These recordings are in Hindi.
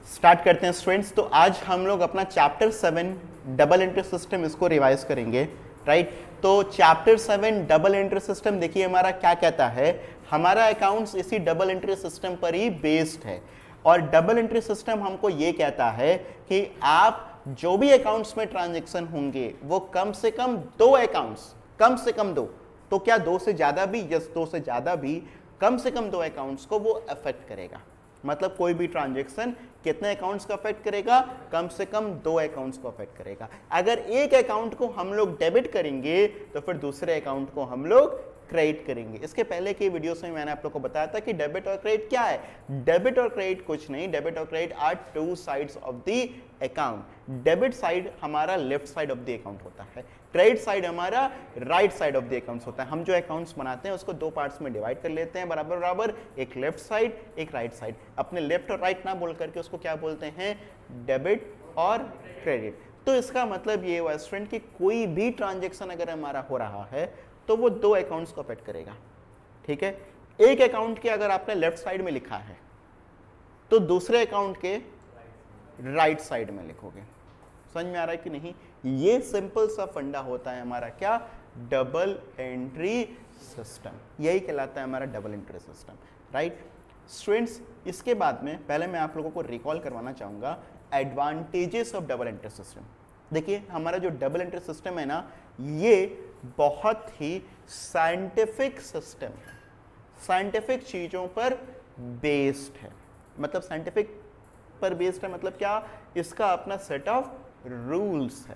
स्टार्ट करते हैं स्टूडेंट्स। तो आज हम लोग अपना चैप्टर 7 डबल एंट्री सिस्टम इसको रिवाइज करेंगे, राइट। तो चैप्टर 7 डबल एंट्री सिस्टम देखिए हमारा क्या कहता है, हमारा अकाउंट्स इसी डबल एंट्री सिस्टम पर ही बेस्ड है। और डबल एंट्री सिस्टम हमको ये कहता है कि आप जो भी अकाउंट्स में ट्रांजेक्शन होंगे वो कम से कम दो अकाउंट्स, कम से कम दो, तो क्या दो से ज्यादा भी, यस दो से ज्यादा भी, कम से कम दो अकाउंट्स को वो अफेक्ट करेगा। मतलब कोई भी ट्रांजैक्शन कितने अकाउंट्स को अफेक्ट करेगा, कम से कम दो अकाउंट्स को अफेक्ट करेगा। अगर एक अकाउंट को हम लोग डेबिट करेंगे तो फिर दूसरे अकाउंट को हम लोग क्रेडिट करेंगे। इसके पहले की वीडियोस में मैंने आप लोग को बताया था कि डेबिट और क्रेडिट क्या है। डेबिट और क्रेडिट कुछ नहीं, डेबिट और credit are two sides of the account. Debit side हमारा left side of the account होता है, क्रेडिट साइड हमारा right side of the accounts होता है। हम जो अकाउंट्स बनाते हैं उसको दो पार्ट्स में डिवाइड कर लेते हैं बराबर बराबर, एक लेफ्ट साइड एक राइट साइड। अपने लेफ्ट और राइट ना बोल करके उसको क्या बोलते हैं, डेबिट और क्रेडिट। तो इसका मतलब ये हुआ स्टूडेंट कि कोई भी ट्रांजेक्शन अगर हमारा हो रहा है तो वो दो अकाउंट्स को अफेक्ट करेगा, ठीक है। एक अकाउंट के अगर आपने लेफ्ट साइड में लिखा है तो दूसरे अकाउंट के राइट साइड में लिखोगे। समझ में आ रहा है कि नहीं? ये सिंपल सा फंडा होता है हमारा क्या, डबल एंट्री सिस्टम। यही कहलाता है हमारा double entry system, right students. इसके बाद में पहले मैं आप लोगों को रिकॉल करवाना चाहूंगा advantages of double entry system. देखिए हमारा जो डबल एंट्री सिस्टम है ना, ये बहुत ही साइंटिफिक सिस्टम है, साइंटिफिक चीजों पर बेस्ड है। मतलब साइंटिफिक पर बेस्ड है मतलब क्या, इसका अपना सेट ऑफ रूल्स है,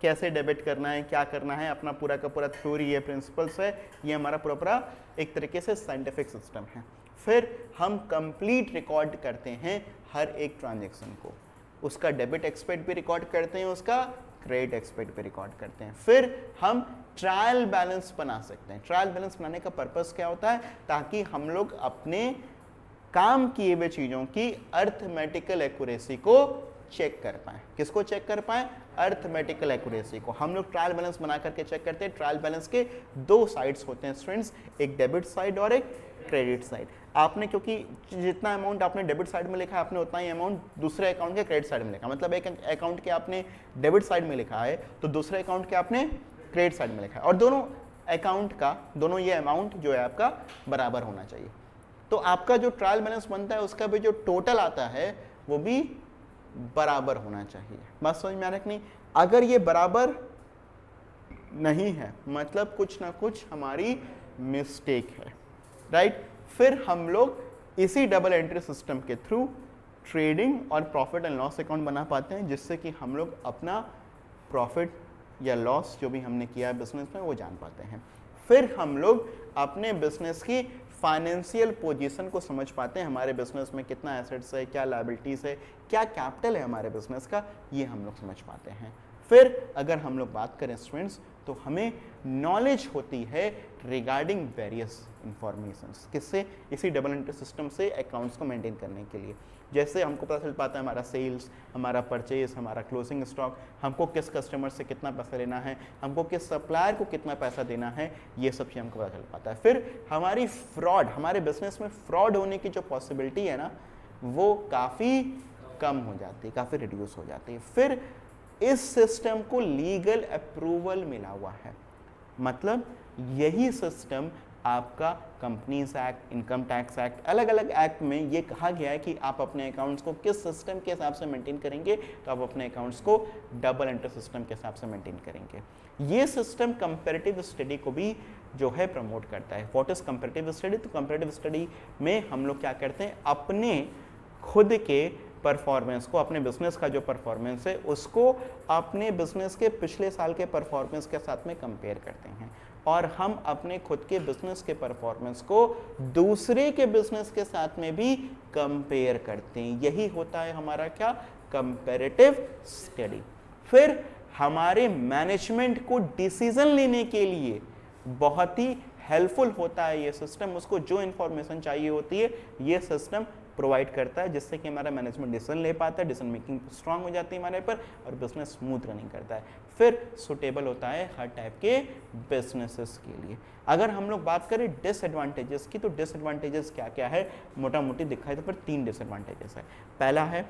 कैसे डेबिट करना है, क्या करना है, अपना पूरा का पूरा थ्योरी है, प्रिंसिपल्स है। ये हमारा पूरा पूरा एक तरीके से साइंटिफिक सिस्टम है। फिर हम कंप्लीट रिकॉर्ड करते हैं हर एक ट्रांजेक्शन को, उसका डेबिट एक्सपेक्ट भी रिकॉर्ड करते हैं, उसका क्रेडिट एक्सपेक्ट भी रिकॉर्ड करते हैं। फिर हम ट्रायल बैलेंस बना सकते हैं। ट्रायल बैलेंस बनाने का पर्पस क्या होता है, ताकि हम लोग अपने काम किए हुए चीजों की अर्थमेटिकल एक्यूरेसी को चेक कर पाए। किसको चेक कर पाए, अर्थमेटिकल एक्यूरेसी को। हम लोग ट्रायल बैलेंस बना करके चेक करते हैं। ट्रायल बैलेंस के दो साइड्स होते हैं स्टूडेंट्स, एक डेबिट साइड और एक क्रेडिट साइड। आपने क्योंकि जितना अमाउंट आपने डेबिट साइड में लिखा है आपने उतना ही अमाउंट दूसरे अकाउंट के क्रेडिट साइड में लिखा। मतलब एक अकाउंट के आपने डेबिट साइड में लिखा है तो दूसरे अकाउंट के आपने क्रेडिट साइड में लिखा है, और दोनों अकाउंट का, दोनों ये अमाउंट जो है आपका बराबर होना चाहिए। तो आपका जो ट्रायल बैलेंस बनता है उसका भी जो टोटल आता है वो भी बराबर होना चाहिए। बात समझ में आ रहा है कि नहीं? अगर ये बराबर नहीं है मतलब कुछ ना कुछ हमारी मिस्टेक है, राइट। फिर हम लोग इसी डबल एंट्री सिस्टम के थ्रू ट्रेडिंग और प्रॉफिट एंड लॉस अकाउंट बना पाते हैं, जिससे कि हम लोग अपना प्रॉफिट या लॉस जो भी हमने किया है बिजनेस में वो जान पाते हैं। फिर हम लोग अपने बिजनेस की फाइनेंशियल पोजीशन को समझ पाते हैं, हमारे बिजनेस में कितना एसेट्स है, क्या लायबिलिटीज है, क्या कैपिटल है हमारे बिजनेस का, ये हम लोग समझ पाते हैं। फिर अगर हम लोग बात करें स्टूडेंट्स तो हमें नॉलेज होती है रिगार्डिंग वेरियस इंफॉर्मेशंस। किससे, इसी डबल एंट्री सिस्टम से अकाउंट्स को मेंटेन करने के लिए। जैसे हमको पता चल पाता है हमारा सेल्स, हमारा परचेज, हमारा क्लोजिंग स्टॉक, हमको किस कस्टमर से कितना पैसा लेना है, हमको किस सप्लायर को कितना पैसा देना है, ये सब चीज़ हमको पता चल पाता है। फिर हमारी फ्रॉड, हमारे बिजनेस में फ्रॉड होने की जो पॉसिबिलिटी है ना वो काफ़ी कम हो जाती है, काफ़ी रिड्यूस हो जाती है। फिर इस सिस्टम को लीगल अप्रूवल मिला हुआ है। मतलब यही सिस्टम आपका companies act, income tax act, अलग अलग एक्ट में ये कहा गया है कि आप अपने अकाउंट्स को किस सिस्टम के हिसाब से मेंटेन करेंगे, तो आप अपने अकाउंट्स को डबल एंट्री सिस्टम के हिसाब से मेंटेन करेंगे। ये सिस्टम कंपैरेटिव स्टडी को भी जो है प्रमोट करता है। What is comparative study? तो कंपैरेटिव स्टडी में हम लोग क्या करते हैं, अपने खुद के परफॉर्मेंस को, अपने बिजनेस का जो परफॉर्मेंस है उसको अपने बिजनेस के पिछले साल के परफॉर्मेंस के साथ में कंपेयर करते हैं, और हम अपने खुद के बिजनेस के परफॉर्मेंस को दूसरे के बिजनेस के साथ में भी कंपेयर करते हैं। यही होता है हमारा क्या, कंपैरेटिव स्टडी। फिर हमारे मैनेजमेंट को डिसीजन लेने के लिए बहुत ही हेल्पफुल होता है ये सिस्टम। उसको जो इंफॉर्मेशन चाहिए होती है ये सिस्टम प्रोवाइड करता है, जिससे कि हमारा मैनेजमेंट डिसीजन ले पाता है, डिसीजन मेकिंग स्ट्रांग हो जाती है हमारे पर और बिजनेस स्मूथ रनिंग करता है। फिर सुटेबल होता है हर टाइप के बिजनेसेस के लिए। अगर हम लोग बात करें डिसएडवांटेजेस की, तो डिसएडवांटेजेस क्या क्या है, मोटा मोटी दिखाई तो पर 3 डिसएडवांटेजेस है। पहला है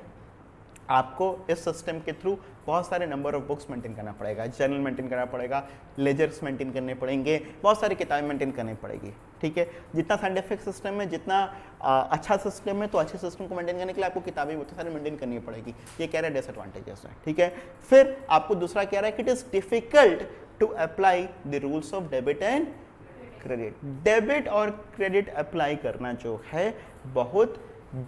आपको इस सिस्टम के थ्रू बहुत सारे नंबर ऑफ बुक्स मेंटेन करना पड़ेगा, जर्नल मेंटेन करना पड़ेगा, लेजर्स मेंटेन करने पड़ेंगे, बहुत सारी किताबें मेंटेन करनी पड़ेगी, ठीक है। जितना साइंटिफिक सिस्टम है, जितना अच्छा सिस्टम है, तो अच्छे सिस्टम को मेंटेन करने के लिए आपको किताबें बहुत सारी मेंटेन करनी पड़ेगी। ये कह रहा है डिसएडवांटेजेस है, ठीक है। फिर आपको दूसरा कह रहा है कि it is difficult to apply the rules of debit and credit. Debit और क्रेडिट अप्लाई करना जो है बहुत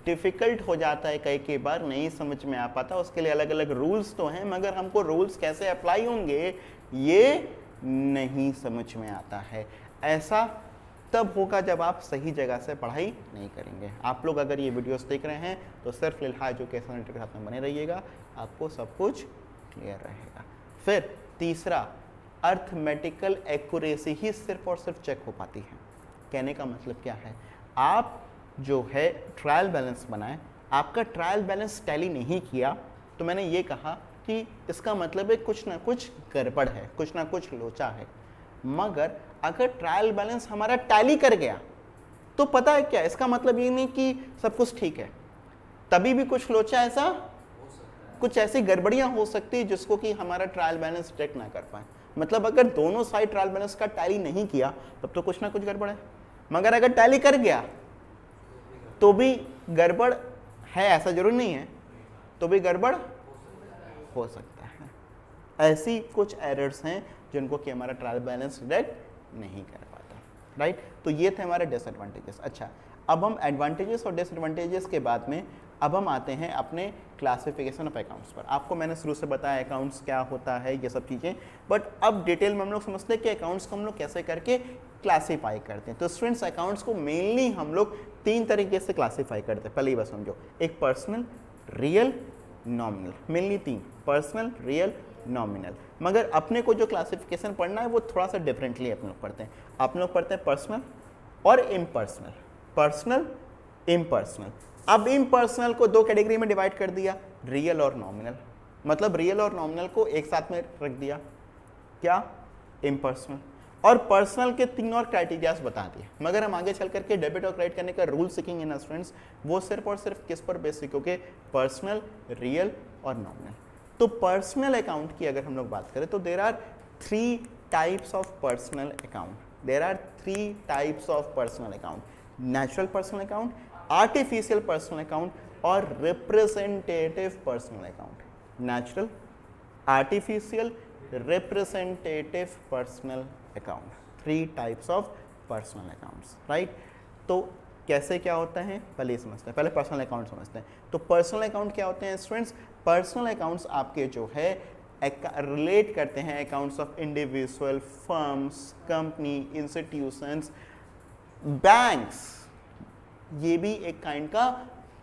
डिफ़िकल्ट हो जाता है, कई बार नहीं समझ में आ पाता। उसके लिए अलग अलग रूल्स तो हैं, मगर हमको रूल्स कैसे अप्लाई होंगे ये नहीं समझ में आता है। ऐसा तब होगा जब आप सही जगह से पढ़ाई नहीं करेंगे। आप लोग अगर ये वीडियोस देख रहे हैं तो सिर्फ लिल्हा एजुकेशन सेंटर के साथ में बने रहिएगा, आपको सब कुछ क्लियर रहेगा। फिर तीसरा, अर्थमेटिकल एक्यूरेसी ही सिर्फ और सिर्फ चेक हो पाती है। कहने का मतलब क्या है, आप जो है ट्रायल बैलेंस बनाए, आपका ट्रायल बैलेंस टैली नहीं किया तो मैंने ये कहा कि इसका मतलब है कुछ ना कुछ गड़बड़ है, कुछ ना कुछ लोचा है। मगर अगर ट्रायल बैलेंस हमारा टैली कर गया तो पता है क्या, इसका मतलब ये नहीं कि सब कुछ ठीक है, तभी भी कुछ लोचा, ऐसा कुछ ऐसी गड़बड़ियां हो सकती है जिसको कि हमारा ट्रायल बैलेंस डिटेक्ट ना कर पाए। मतलब अगर दोनों साइड ट्रायल बैलेंस का टैली नहीं किया तब तो कुछ ना कुछ गड़बड़ है, मगर अगर टैली कर गया तो भी गड़बड़ है, ऐसा जरूर नहीं है, तो भी गड़बड़ हो सकता है। ऐसी कुछ एरर्स हैं जिनको कि हमारा ट्रायल बैलेंस डिटेक्ट नहीं कर पाता, राइट। तो ये थे हमारे डिसएडवांटेजेस। अच्छा, अब हम एडवांटेजेस और डिसएडवांटेजेस के बाद में अब हम आते हैं अपने क्लासिफिकेशन ऑफ अकाउंट्स पर। आपको मैंने शुरू से बताया अकाउंट्स क्या होता है, ये सब चीज़ें, बट अब डिटेल में हम लोग समझते हैं कि अकाउंट्स को हम लोग कैसे करके क्लासीफाई करते हैं। तो स्टूडेंट्स, अकाउंट्स को मेनली हम लोग 3 तरीके से क्लासीफाई करते हैं। पहले ही बस समझो, एक personal, real, nominal, mainly 3, personal, real, nominal. मगर अपने को जो क्लासिफिकेशन पढ़ना है वो थोड़ा सा डिफरेंटली अपन लोग पढ़ते हैं। आप लोग पढ़ते हैं पर्सनल और इम्पर्सनल, पर्सनल, इम्पर्सनल। अब इम्पर्सनल को 2 कैटेगरी में डिवाइड कर दिया, रियल और नॉमिनल। मतलब रियल और नॉमिनल को एक साथ में रख दिया, क्या, इम्पर्सनल। और पर्सनल के 3 और क्राइटेरियाज बता दिए। मगर हम आगे चल करके डेबिट और क्रेडिट करने का रूल सीखेंगे ना स्टूडेंट्स, वो सिर्फ और सिर्फ किस पर बेसिक, क्योंकि पर्सनल, रियल और नॉमिनल। तो पर्सनल अकाउंट की अगर हम लोग बात करें तो there are 3 types of personal account. There are 3 types of personal account, natural personal account, artificial personal account और representative personal account. Natural, artificial, representative personal account, 3 types of personal accounts, right. तो कैसे क्या होता है पहले ये समझते हैं, पहले पर्सनल अकाउंट समझते हैं। तो पर्सनल अकाउंट क्या होते हैं स्टूडेंट्स, पर्सनल अकाउंट्स आपके जो है रिलेट करते हैं accounts of individual, firms, company, institutions, banks. ये भी एक काइंड का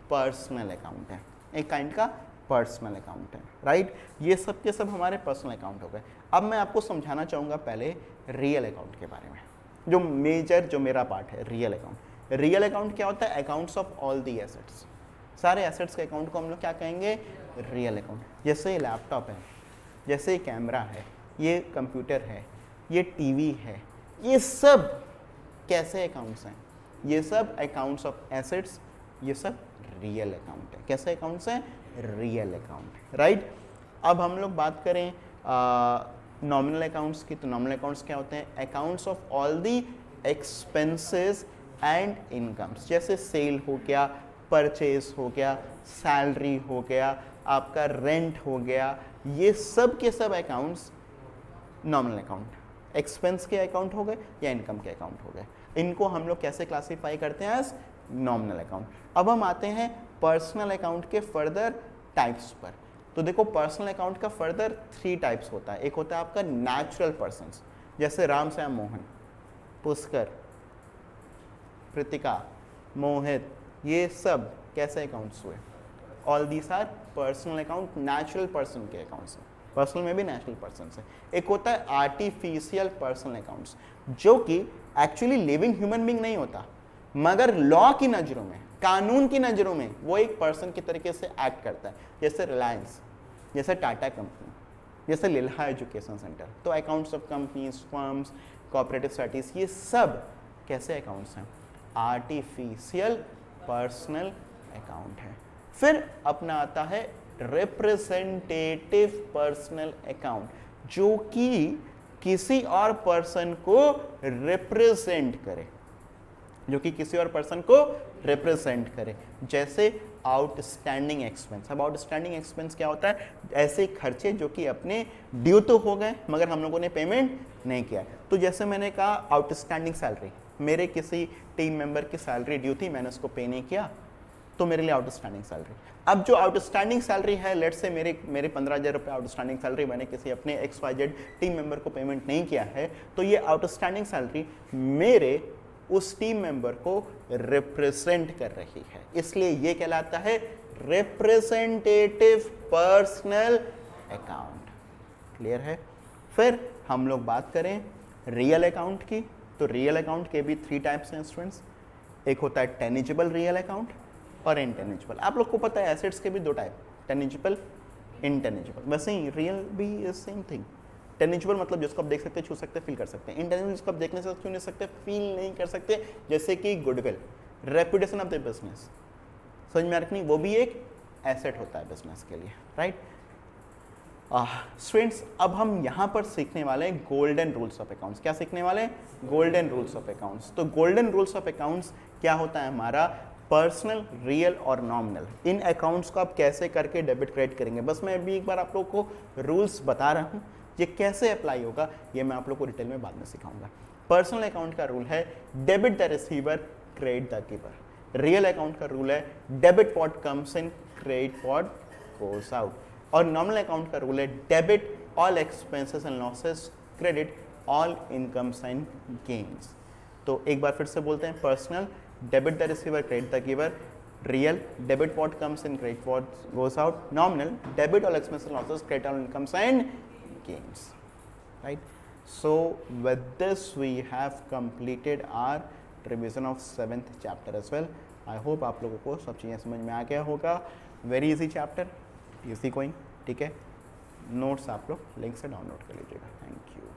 पर्सनल अकाउंट है, एक काइंड का पर्सनल अकाउंट है, राइट। ये सब के सब हमारे पर्सनल अकाउंट हो गए। अब मैं आपको समझाना चाहूँगा पहले रियल अकाउंट के बारे में, जो मेजर जो मेरा पार्ट है, रियल अकाउंट। रियल अकाउंट क्या होता है, accounts of all the assets, सारे एसेट्स के अकाउंट को हम लोग क्या कहेंगे, रियल अकाउंट। जैसे ये लैपटॉप है, जैसे ये कैमरा है, ये कंप्यूटर है, ये टीवी है, ये सब कैसे अकाउंट्स हैं, ये सब अकाउंट्स ऑफ एसेट्स, ये सब रियल अकाउंट है। कैसे अकाउंट्स हैं, रियल अकाउंट, राइट। अब हम लोग बात करें नॉमिनल अकाउंट्स की, तो नॉमिनल अकाउंट्स क्या होते हैं, accounts of all the expenses and incomes. जैसे सेल हो गया, परचेज हो गया, सैलरी हो गया, आपका रेंट हो गया, ये सब के सब अकाउंट्स नॉमिनल अकाउंट, एक्सपेंस के अकाउंट हो गए या इनकम के अकाउंट हो गए। इनको हम लोग कैसे क्लासीफाई करते हैं, एज नॉमिनल अकाउंट। अब हम आते हैं पर्सनल अकाउंट के फर्दर टाइप्स पर। तो देखो, पर्सनल अकाउंट का फर्दर 3 टाइप्स होता है। एक होता है आपका नेचुरल पर्सन्स, जैसे राम, श्याम, मोहन, पुष्कर, कृतिका, मोहित, ये सब कैसे अकाउंट्स हुए, all these are personal account, natural person के अकाउंट्स हैं। पर्सनल में भी नेचुरल पर्सन है। एक होता है आर्टिफिशियल पर्सनल अकाउंट्स, जो कि एक्चुअली लिविंग ह्यूमन बीइंग नहीं होता, मगर लॉ की नज़रों में, कानून की नज़रों में वो एक पर्सन की तरीके से एक्ट करता है, जैसे रिलायंस, जैसे टाटा कंपनी, जैसे लिल्हा एजुकेशन सेंटर। तो accounts of companies, firms, cooperative societies, ये सब कैसे अकाउंट्स हैं? आर्टिफिशियल पर्सनल अकाउंट है। फिर अपना आता है रिप्रेजेंटेटिव पर्सनल अकाउंट, जो कि किसी और पर्सन को रिप्रेजेंट करे, जो कि किसी और पर्सन को रिप्रेजेंट करे, जैसे आउटस्टैंडिंग एक्सपेंस। अब आउटस्टैंडिंग एक्सपेंस क्या होता है? ऐसे खर्चे जो कि अपने ड्यू तो हो गए मगर हम लोगों ने पेमेंट नहीं किया। तो जैसे मैंने कहा आउटस्टैंडिंग सैलरी, मेरे किसी टीम मेंबर की सैलरी ड्यू थी, मैंने उसको पे नहीं किया, तो मेरे लिए आउटस्टैंडिंग सैलरी। अब जो आउटस्टैंडिंग सैलरी है, लेट्स से मेरे 15,000 रुपये आउटस्टैंडिंग सैलरी, मैंने किसी अपने XYZ टीम मेंबर को पेमेंट नहीं किया है, तो ये आउटस्टैंडिंग सैलरी मेरे उस टीम मेंबर को रिप्रेजेंट कर रही है, इसलिए ये कहलाता है रिप्रेजेंटेटिव पर्सनल अकाउंट। क्लियर है? फिर हम लोग बात करें रियल अकाउंट की, तो रियल अकाउंट के भी 3 टाइप्स हैं स्टूडेंट्स। एक होता है टेनिजिबल रियल अकाउंट और इनटेनिजिबल। आप लोग को पता है एसेट्स के भी 2 टाइप, टेनिजिबल, इनटेनिजिबल। वैसे ही रियल भी इज सेम थिंग। टेनिजिबल मतलब जिसको आप देख सकते, छू सकते, फील कर सकते हैं। इनटेनिजिबल जिसको आप देखने से छू नहीं सकते, फील नहीं कर सकते, जैसे कि goodwill, reputation of the business. समझ में आ रहा नहीं? वो भी एक एसेट होता है बिजनेस के लिए, राइट? स्टूडेंट्स, अब हम यहाँ पर सीखने वाले हैं गोल्डन रूल्स ऑफ अकाउंट्स। क्या सीखने वाले हैं? Golden rules of accounts. तो गोल्डन रूल्स ऑफ अकाउंट्स क्या होता है हमारा? पर्सनल, रियल और नॉमिनल, इन अकाउंट्स को आप कैसे करके डेबिट क्रेडिट करेंगे। बस मैं अभी एक बार आप लोग को रूल्स बता रहा हूँ, ये कैसे अप्लाई होगा ये मैं आप लोग को डिटेल में बाद में सिखाऊंगा। पर्सनल अकाउंट का रूल है debit the receiver, credit the giver. Real account का रूल है debit what comes in, credit what goes out. और नॉमिनल अकाउंट का रूल है debit all expenses and losses, credit all incomes and gains. तो एक बार फिर से बोलते हैं, personal debit the receiver, credit the giver. Real, debit what comes in, credit what goes out. Nominal, debit all expenses and losses, credit all incomes and gains. Right? So with this we have completed our revision of 7th chapter as well. I hope आप लोगों को सब चीज़ें समझ में आ गया होगा। Very easy chapter, easy going, ठीक है। नोट्स आप लोग लिंक से डाउनलोड कर लीजिएगा। Thank you.